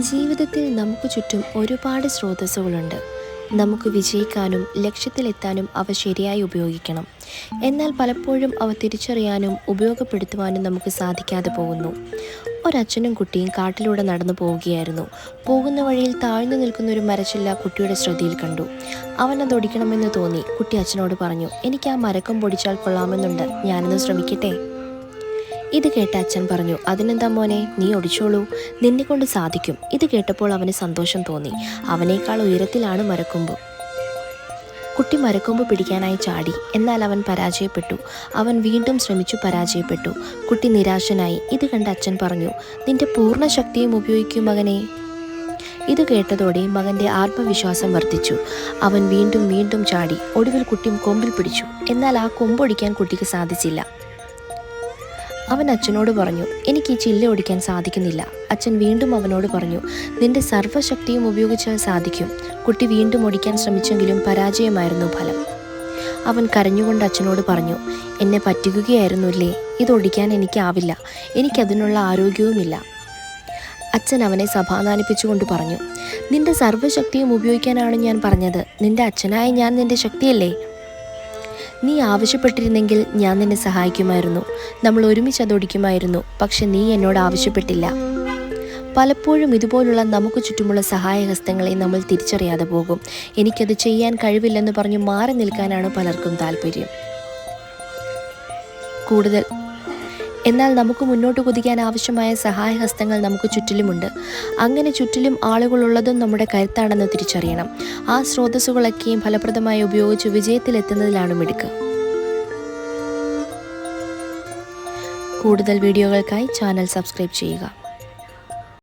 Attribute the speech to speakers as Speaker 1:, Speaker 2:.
Speaker 1: ജീവിതത്തിൽ നമുക്ക് ചുറ്റും ഒരുപാട് സ്രോതസ്സുകളുണ്ട്. നമുക്ക് വിജയിക്കാനും ലക്ഷ്യത്തിലെത്താനും അവ ശരിയായി ഉപയോഗിക്കണം. എന്നാൽ പലപ്പോഴും അവ തിരിച്ചറിയാനും ഉപയോഗപ്പെടുത്തുവാനും നമുക്ക് സാധിക്കാതെ പോകുന്നു. ഒരച്ഛനും കുട്ടിയും കാട്ടിലൂടെ നടന്നു പോവുകയായിരുന്നു. പോകുന്ന വഴിയിൽ താഴ്ന്നു നിൽക്കുന്ന ഒരു മരച്ചില്ല കുട്ടിയുടെ ശ്രദ്ധയിൽ കണ്ടു. അവനത് ഒടിക്കണമെന്ന് തോന്നി. കുട്ടി അച്ഛനോട് പറഞ്ഞു, എനിക്ക് ആ മരക്കം പൊടിച്ചാൽ കൊള്ളാമെന്നുണ്ട്, ഞാനൊന്ന് ശ്രമിക്കട്ടെ? ഇത് കേട്ട അച്ഛൻ പറഞ്ഞു, അതിനെന്താ മോനെ, നീ ഒടിച്ചോളൂ, നിന്നെക്കൊണ്ട് സാധിക്കും. ഇത് കേട്ടപ്പോൾ അവന് സന്തോഷം തോന്നി. അവനേക്കാൾ ഉയരത്തിലാണ് മരക്കൊമ്പ്. കുട്ടി മരക്കൊമ്പ് പിടിക്കാനായി ചാടി. എന്നാൽ അവൻ പരാജയപ്പെട്ടു. അവൻ വീണ്ടും ശ്രമിച്ചു, പരാജയപ്പെട്ടു. കുട്ടി നിരാശനായി. ഇത് കണ്ട അച്ഛൻ പറഞ്ഞു, നിന്റെ പൂർണ്ണ ശക്തിയും ഉപയോഗിക്കൂ മകനെ. ഇത് കേട്ടതോടെ മകൻ്റെ ആത്മവിശ്വാസം വർദ്ധിച്ചു. അവൻ വീണ്ടും വീണ്ടും ചാടി. ഒടുവിൽ കുട്ടി കൊമ്പിൽ പിടിച്ചു. എന്നാൽ ആ കൊമ്പൊടിക്കാൻ കുട്ടിക്ക് സാധിച്ചില്ല. അവൻ അച്ഛനോട് പറഞ്ഞു, എനിക്ക് ഈ ചില്ല ഒടിക്കാൻ സാധിക്കുന്നില്ല. അച്ഛൻ വീണ്ടും അവനോട് പറഞ്ഞു, നിന്റെ സർവ്വശക്തിയും ഉപയോഗിച്ചാൽ സാധിക്കും. കുട്ടി വീണ്ടും ഒടിക്കാൻ ശ്രമിച്ചെങ്കിലും പരാജയമായിരുന്നു ഫലം. അവൻ കരഞ്ഞുകൊണ്ട് അച്ഛനോട് പറഞ്ഞു, എന്നെ പറ്റിക്കുകയായിരുന്നില്ലേ, ഇതൊടിക്കാൻ എനിക്കാവില്ല, എനിക്കതിനുള്ള ആരോഗ്യവുമില്ല. അച്ഛൻ അവനെ സമാധാനിപ്പിച്ചുകൊണ്ട് പറഞ്ഞു, നിന്റെ സർവ്വശക്തിയും ഉപയോഗിക്കാനാണ് ഞാൻ പറഞ്ഞത്. നിന്റെ അച്ഛനായ ഞാൻ നിന്റെ ശക്തിയല്ലേ? നീ ആവശ്യപ്പെട്ടിരുന്നെങ്കിൽ ഞാൻ നിന്നെ സഹായിക്കുമായിരുന്നു. നമ്മൾ ഒരുമിച്ച് അതൊടിക്കുമായിരുന്നു. പക്ഷെ നീ എന്നോട് ആവശ്യപ്പെട്ടില്ല. പലപ്പോഴും ഇതുപോലുള്ള നമുക്ക് ചുറ്റുമുള്ള സഹായഹസ്തങ്ങളെ നമ്മൾ തിരിച്ചറിയാതെ പോകും. എനിക്കത് ചെയ്യാൻ കഴിവില്ലെന്ന് പറഞ്ഞ് മാറി നിൽക്കാനാണ് പലർക്കും താല്പര്യം. എന്നാൽ നമുക്ക് മുന്നോട്ട് കുതിക്കാൻ ആവശ്യമായ സഹായഹസ്തങ്ങൾ നമുക്ക് ചുറ്റിലുമുണ്ട്. അങ്ങനെ ചുറ്റിലും ആളുകളുള്ളതും നമ്മുടെ കരുത്താണെന്ന് തിരിച്ചറിയണം. ആ സ്രോതസ്സുകളൊക്കെയും ഫലപ്രദമായി ഉപയോഗിച്ച് വിജയത്തിലെത്തുന്നതിലാണ് മിടുക്ക്. കൂടുതൽ വീഡിയോകൾക്കായി ചാനൽ സബ്സ്ക്രൈബ് ചെയ്യുക.